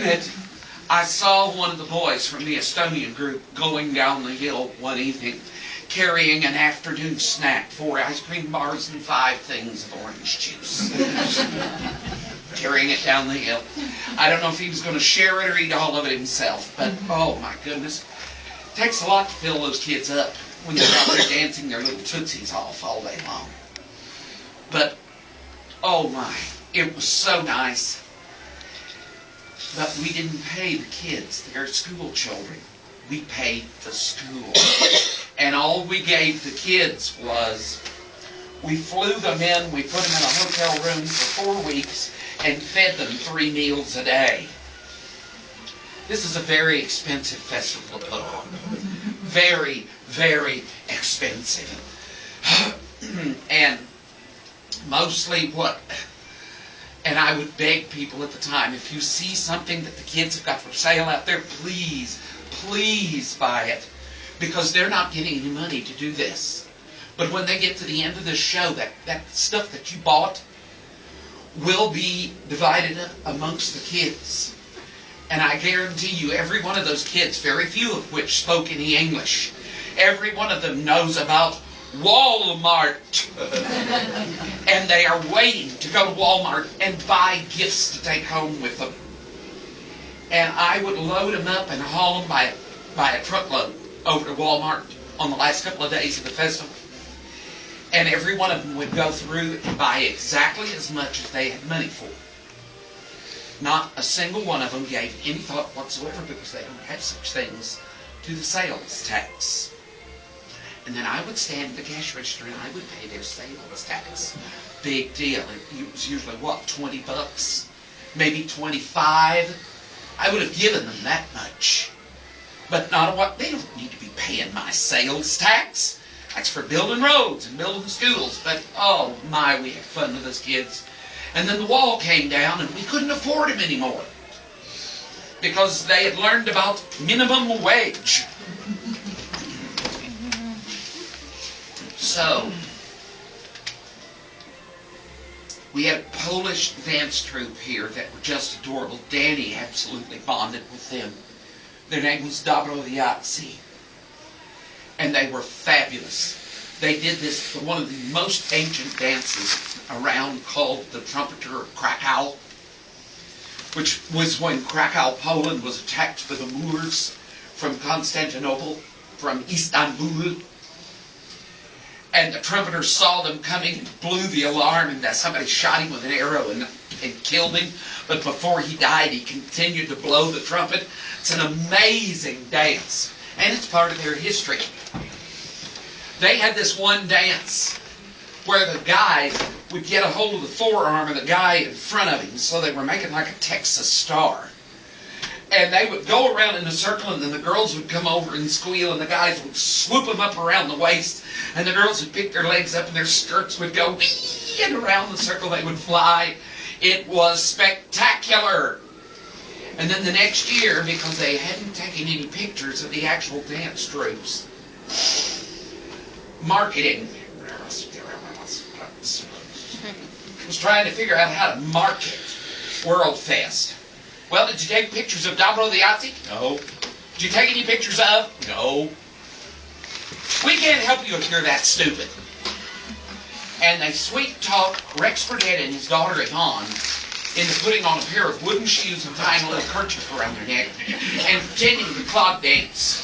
in it, I saw one of the boys from the Estonian group going down the hill one evening carrying an afternoon snack, 4 ice cream bars and 5 things of orange juice. Carrying it down the hill. I don't know if he was going to share it or eat all of it himself, but oh my goodness. It takes a lot to fill those kids up when they're out there dancing their little tootsies off all day long. But, oh my, it was so nice. But we didn't pay the kids. They're school children. We paid the school. And all we gave the kids was, we flew them in, we put them in a hotel room for 4 weeks, and fed them 3 meals a day. This is a very expensive festival to put on. Very, very expensive. And mostly and I would beg people at the time, if you see something that the kids have got for sale out there, please, please buy it. Because they're not getting any money to do this. But when they get to the end of this show, that stuff that you bought will be divided up amongst the kids. And I guarantee you, every one of those kids, very few of which spoke any English, every one of them knows about Walmart. And they are waiting to go to Walmart and buy gifts to take home with them. And I would load them up and haul them by a truckload over to Walmart on the last couple of days of the festival. And every one of them would go through and buy exactly as much as they had money for. Not a single one of them gave any thought whatsoever, because they don't have such things, to the sales tax. And then I would stand at the cash register and I would pay their sales tax. Big deal. It was usually, what, 20 bucks? Maybe 25? I would have given them that much. But not what, they don't need to be paying my sales tax. That's for building roads and building schools. But, oh my, we had fun with those kids. And then the wall came down and we couldn't afford them anymore. Because they had learned about minimum wage. So, we had a Polish dance troupe here that were just adorable. Danny absolutely bonded with them. Their name was Dobrowiacy. And they were fabulous. They did this, one of the most ancient dances around, called the Trumpeter of Krakow, which was when Krakow, Poland was attacked by the Moors from Constantinople, from Istanbul. And the trumpeter saw them coming and blew the alarm, and that somebody shot him with an arrow and killed him. But before he died, he continued to blow the trumpet. It's an amazing dance, and it's part of their history. They had this one dance where the guys would get a hold of the forearm of the guy in front of him, so they were making like a Texas star. And they would go around in a circle, and then the girls would come over and squeal, and the guys would swoop them up around the waist, and the girls would pick their legs up, and their skirts would go wee, and around the circle they would fly. It was spectacular. And then the next year, because they hadn't taken any pictures of the actual dance troops, marketing was trying to figure out how to market World Fest. Well, did you take pictures of Dobrowiacy? No. Did you take any pictures of? No. We can't help you if you're that stupid. And they sweet-talked Rex Burdett and his daughter Yvonne into putting on a pair of wooden shoes and tying a little kerchief around their neck and pretending to clog dance.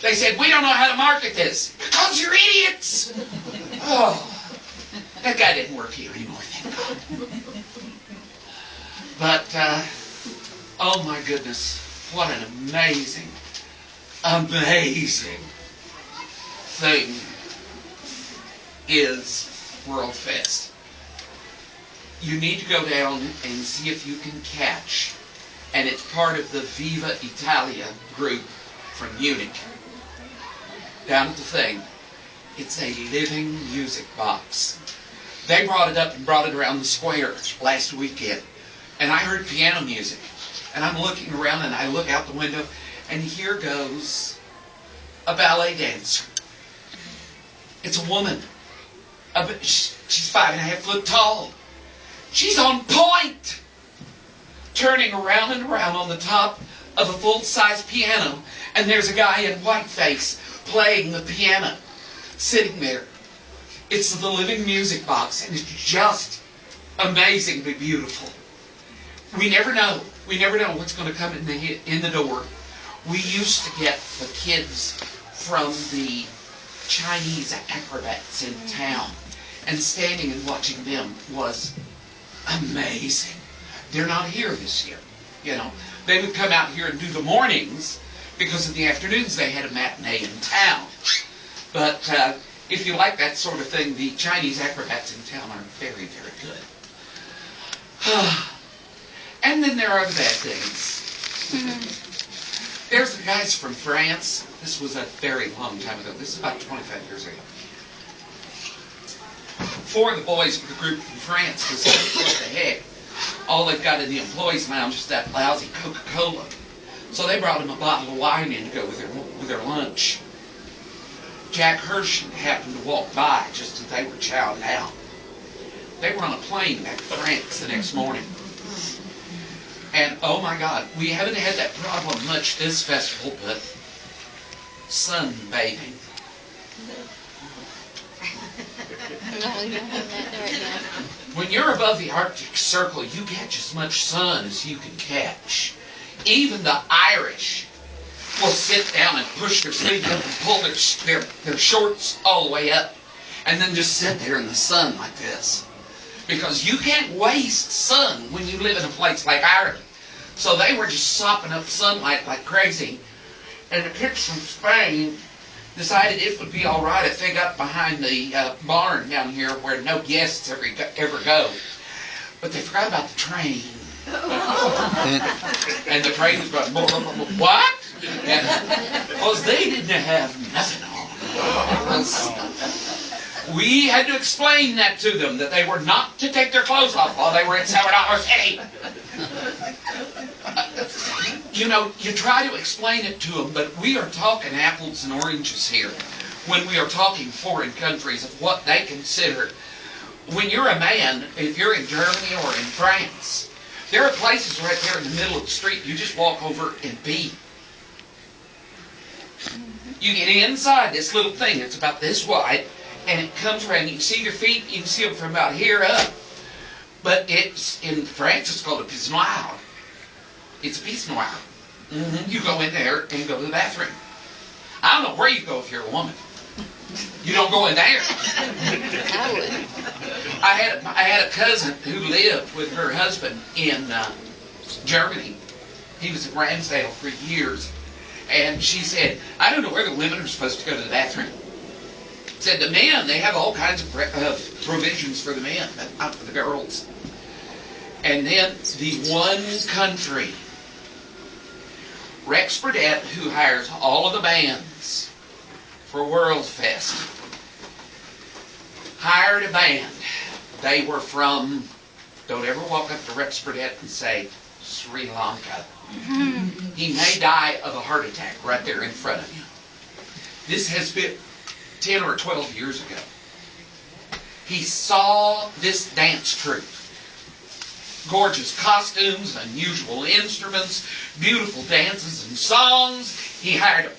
They said, we don't know how to market this. Because you're idiots! Oh, that guy didn't work here anymore, thank God. But, oh my goodness, what an amazing, amazing thing is World Fest. You need to go down and see if you can catch, and it's part of the Viva Italia group from Munich. Down at the thing, it's a living music box. They brought it up and brought it around the square last weekend. And I heard piano music. And I'm looking around and I look out the window and here goes a ballet dancer. It's a woman. She's 5.5 foot tall. She's on point, turning around and around on the top of a full-size piano, and there's a guy in whiteface playing the piano, sitting there. It's the living music box, and it's just amazingly beautiful. We never know. We never know what's going to come in the door. We used to get the kids from the Chinese acrobats in town, and standing and watching them was amazing. They're not here this year, you know. They would come out here and do the mornings, because in the afternoons they had a matinee in town. But if you like that sort of thing, the Chinese acrobats in town are very, very good. And then there are the bad things. There's the guys from France. This was a very long time ago. This is about 25 years ago. 4 of the boys of the group from France decided, what the heck, all they've got in the employees' lounge is that lousy Coca-Cola. So they brought them a bottle of wine in to go with their lunch. Jack Hirsch happened to walk by just as they were chowing out. They were on a plane back to France the next morning. And oh my God, we haven't had that problem much this festival, but sunbathing. No, we don't have that right now. When you're above the Arctic Circle, you catch as much sun as you can catch. Even the Irish will sit down and push their sleeves up and pull their shorts all the way up, and then just sit there in the sun like this. Because you can't waste sun when you live in a place like Ireland. So they were just sopping up sunlight like crazy. And the kids from Spain decided it would be all right if they got behind the barn down here where no guests ever go. But they forgot about the train. And the train was going, what? Because they didn't have nothing on. We had to explain that to them, that they were not to take their clothes off while they were in $7 City. You know, you try to explain it to them, but we are talking apples and oranges here when we are talking foreign countries of what they consider. When you're a man, if you're in Germany or in France, there are places right there in the middle of the street you just walk over and pee. You get inside this little thing, it's about this wide, and it comes around. You can see your feet, you can see them from about here up. But it's in France, it's called a pissoir. It's a pissoir. You go in there and go to the bathroom. I don't know where you go if you're a woman. You don't go in there. I would. I had a cousin who lived with her husband in Germany. He was in Ramsdale for years. And she said, I don't know where the women are supposed to go to the bathroom. Said the men, they have all kinds of provisions for the men, but not for the girls. And then the one country, Rex Burdett, who hires all of the bands for World Fest, hired a band. They were from, don't ever walk up to Rex Burdett and say, Sri Lanka. He may die of a heart attack right there in front of you. This has been 10 or 12 years ago. He saw this dance troupe. Gorgeous costumes, unusual instruments, beautiful dances and songs. He hired them.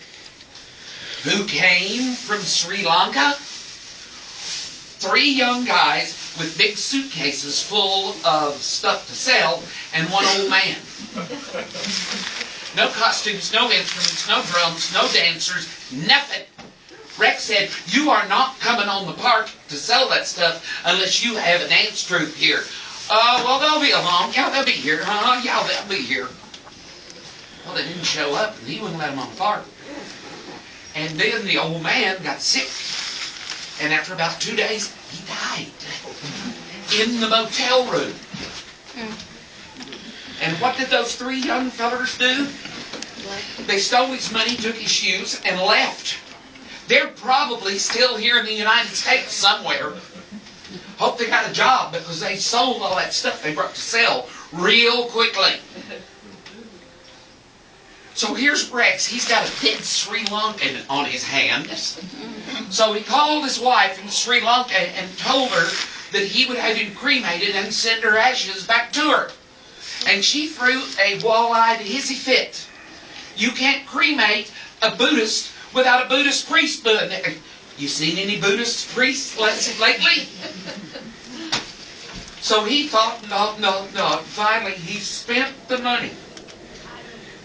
Who came from Sri Lanka? 3 young guys with big suitcases full of stuff to sell, and 1 old man. No costumes, no instruments, no drums, no dancers, nothing. Rex said, you are not coming on the park to sell that stuff unless you have a dance troupe here. Well, they'll be along. Yeah, they'll be here. Yeah, they'll be here. Well, they didn't show up, and he wouldn't let them on the park. And then the old man got sick. And after about 2 days, he died in the motel room. And what did those 3 young fellers do? They stole his money, took his shoes, and left. They're probably still here in the United States somewhere. Hope they got a job because they sold all that stuff they brought to sell real quickly. So here's Rex. He's got a dead Sri Lankan on his hands. So he called his wife in Sri Lanka and told her that he would have him cremated and send her ashes back to her. And she threw a wall-eyed hissy fit. You can't cremate a Buddhist without a Buddhist priest. You seen any Buddhist priests lately? So he thought, no. Finally, he spent the money.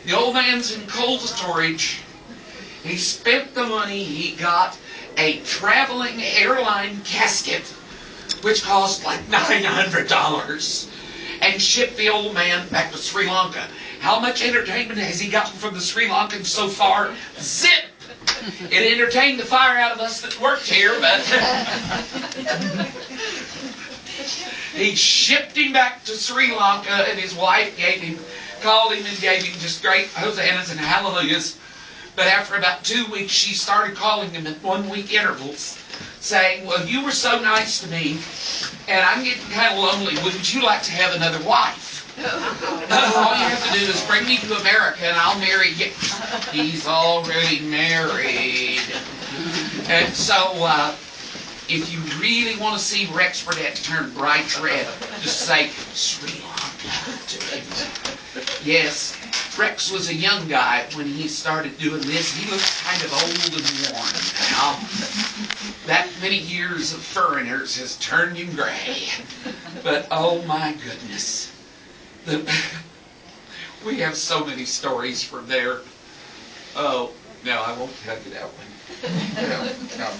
The old man's in cold storage. He spent the money. He got a traveling airline casket, which cost like $900, and shipped the old man back to Sri Lanka. How much entertainment has he gotten from the Sri Lankans so far? Zip! It entertained the fire out of us that worked here, but he shipped him back to Sri Lanka, and his wife called him and gave him just great hosannas and hallelujahs. But after about 2 weeks, she started calling him at 1 week intervals, saying, well, you were so nice to me, and I'm getting kind of lonely. Wouldn't you like to have another wife? All you have to do is bring me to America, and I'll marry you. He's already married. And so, if you really want to see Rex Burdett turn bright red, just say, Sri Lanka to him. Yes, Rex was a young guy when he started doing this. He looked kind of old and worn now. That many years of foreigners has turned him gray. But oh my goodness. We have so many stories from there. Oh, no, I won't tell you that one. No.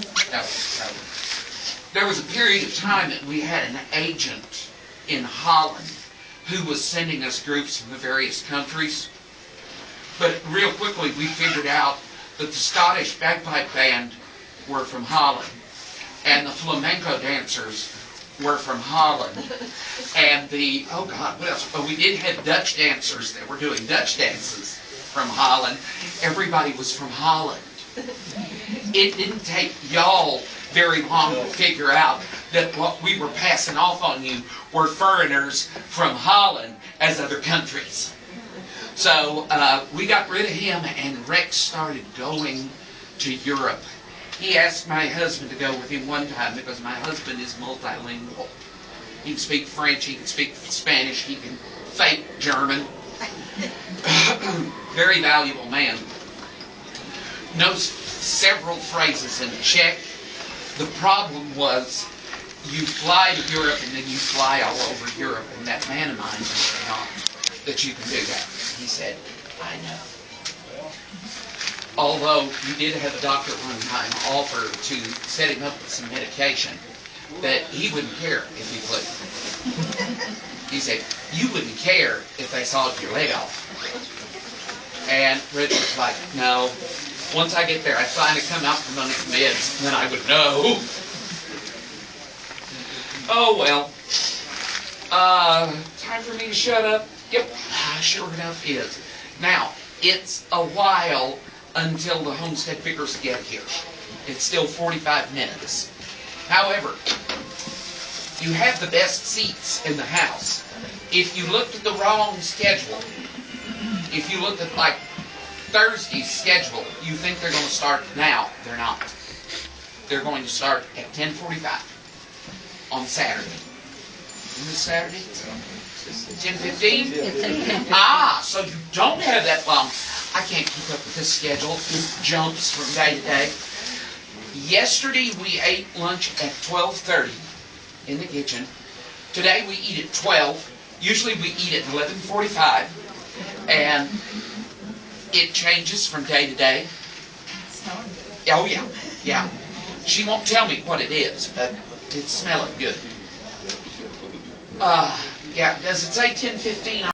There was a period of time that we had an agent in Holland who was sending us groups from the various countries. But real quickly we figured out that the Scottish bagpipe band were from Holland, and the flamenco dancers were from Holland, and what else? Oh, we did have Dutch dancers that were doing Dutch dances from Holland. Everybody was from Holland. It didn't take y'all very long to figure out that what we were passing off on you were foreigners from Holland as other countries. So we got rid of him, and Rex started going to Europe. He asked my husband to go with him one time because my husband is multilingual. He can speak French, he can speak Spanish, he can fake German. Very valuable man. Knows several phrases in Czech. The problem was, you fly to Europe and then you fly all over Europe, and that man of mine is not that you can do that. He said, I know. Although he did have a doctor one time offer to set him up with some medication that he wouldn't care if he flew. He said, you wouldn't care if they sawed your leg off. And Richard's like, no. Once I get there, I'd finally come out from under the meds, and then I would know. Oh, well. Time for me to shut up? Yep, sure enough is. Now, it's a while until the Homestead pickers get here. It's still 45 minutes. However, you have the best seats in the house. If you looked at the wrong schedule, if you looked at like Thursday's schedule, you think they're going to start now. They're not. They're going to start at 10:45 on Saturday. Isn't this Saturday? 10:15? So you don't have that long. I can't keep up with this schedule. It jumps from day to day. Yesterday we ate lunch at 12:30 in the kitchen. Today we eat at 12. Usually we eat at 11:45. And it changes from day to day. Oh yeah. She won't tell me what it is, but it's smelling good. Yeah, does it say 10:15?